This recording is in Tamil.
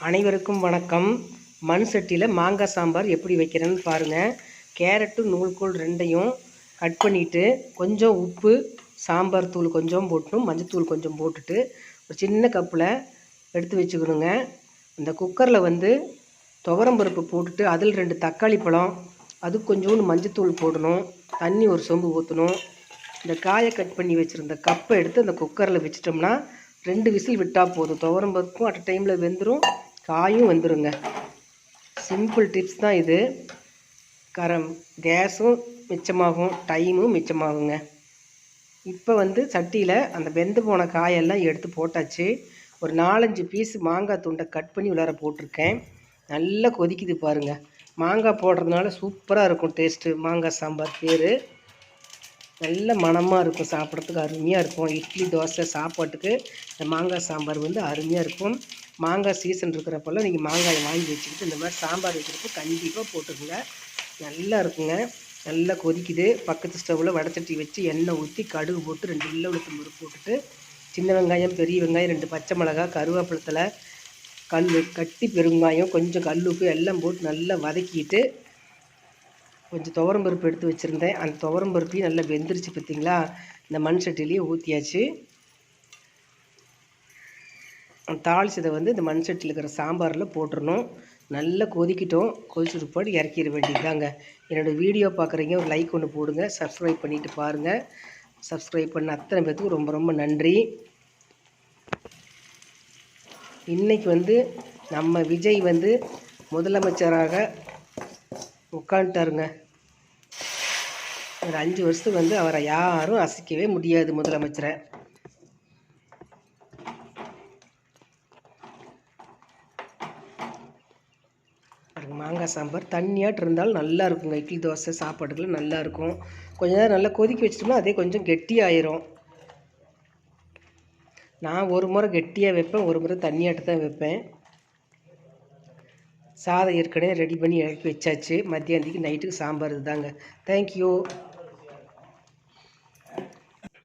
அனைவருக்கும் வணக்கம். மண் சட்டியில் மாங்காய் சாம்பார் எப்படி வைக்கிறேன்னு பாருங்கள். கேரட்டு நூல்கோல் ரெண்டையும் கட் பண்ணிவிட்டு கொஞ்சம் உப்பு, சாம்பார் தூள் கொஞ்சம் போட்டும், மஞ்சத்தூள் கொஞ்சம் போட்டுட்டு ஒரு சின்ன கப்பில் எடுத்து வச்சுக்கணுங்க. இந்த குக்கரில் வந்து துவரம்பருப்பு போட்டுட்டு அதில் 2 தக்காளி பழம், அது கொஞ்சோண்டு மஞ்சத்தூள் போடணும். தண்ணி ஒரு சொம்பு ஊற்றணும். இந்த காயை கட் பண்ணி வச்சுருந்த கப்பை எடுத்து அந்த குக்கரில் வச்சிட்டோம்னா 2 விசில் விட்டால் போதும். துவரம்பருப்பும் அட் டைமில் வெந்துடும், காயும் வந்துடுங்க. சிம்பிள் டிப்ஸ் தான் இது. கேஸும் மிச்சமாகும், டைமும் மிச்சமாகுங்க. இப்போ வந்து சட்டியில் அந்த வெந்து போன காயெல்லாம் எடுத்து போட்டாச்சு. ஒரு 4-5 பீஸ் மாங்காய் துண்டை கட் பண்ணி உள்ளார போட்டிருக்கேன். நல்லா கொதிக்குது பாருங்கள். மாங்காய் போடுறதுனால சூப்பராக இருக்கும் டேஸ்ட்டு. மாங்காய் சாம்பார் பேர். நல்ல மணமாக இருக்கும், சாப்பிட்றதுக்கு அருமையாக இருக்கும். இட்லி, தோசை, சாப்பாட்டுக்கு இந்த மாங்காய் சாம்பார் வந்து அருமையாக இருக்கும். மாங்காய் சீசன் இருக்கிறப்பெல்லாம் நீங்கள் மாங்காயை வாங்கி வச்சுக்கிட்டு இந்த மாதிரி சாம்பார் வைக்கிறப்போ கண்டிப்பாக போட்டுக்குங்க. நல்லா இருக்குங்க. நல்லா கொதிக்குது. பக்கத்து ஸ்டவ்வில் வடச்சட்டி வச்சு எண்ணெய் ஊற்றி கடுகு போட்டு 2 வெள்ளை உளுத்தம் பருப்பு போட்டுட்டு சின்ன வெங்காயம், பெரிய வெங்காயம், 2 பச்சை மிளகாய், கருவேப்பிலை, கட்டி பெருங்காயம், கொஞ்சம் கல்லுப்பு எல்லாம் போட்டு நல்லா வதக்கிட்டு கொஞ்சம் துவரம்பருப்பு எடுத்து வச்சுருந்தேன். அந்த துவரம்பருப்பையும் நல்லா வெந்துருச்சு பார்த்திங்களா. இந்த மண் சட்டிலேயே ஊற்றியாச்சு. தாளிச்சதை வந்து இந்த மண் சட்டியில் இருக்கிற சாம்பாரில் போட்டுடணும். நல்லா கொதிக்கிட்டோம். கொதிச்சுட்டு போட்டு இறக்கிட வேண்டியதுதாங்க. என்னோடய வீடியோ பார்க்குறீங்க, ஒரு லைக் ஒன்று போடுங்க. சப்ஸ்கிரைப் பண்ணிவிட்டு பாருங்கள். சப்ஸ்கிரைப் பண்ண அத்தனை பேர்த்துக்கு ரொம்ப ரொம்ப நன்றி. இன்றைக்கி வந்து நம்ம விஜய் வந்து முதலமைச்சராக உட்காந்துட்டாருங்க. ஒரு 5 வருஷத்துக்கு வந்து அவரை யாரும் அசைக்கவே முடியாது, முதலமைச்சரை. மாங்காய் சாம்பார் தண்ணியாட்டு இருந்தாலும் நல்லா இருக்குங்க. இட்லி, தோசை, சாப்பாட்டுக்குலாம் நல்லா இருக்கும். கொஞ்ச நேரம் நல்லா கொதிக்க வச்சிட்டோம்னா அதே கொஞ்சம் கெட்டியாயிரும். நான் ஒரு முறை கெட்டியாக வைப்பேன், ஒரு முறை தண்ணியாட்டு தான் வைப்பேன். சாதம் ஏற்கனவே ரெடி பண்ணி இறக்கி வச்சாச்சு. மத்தியானத்துக்கு நைட்டுக்கு சாம்பார் இதுதாங்க. தேங்க்யூ.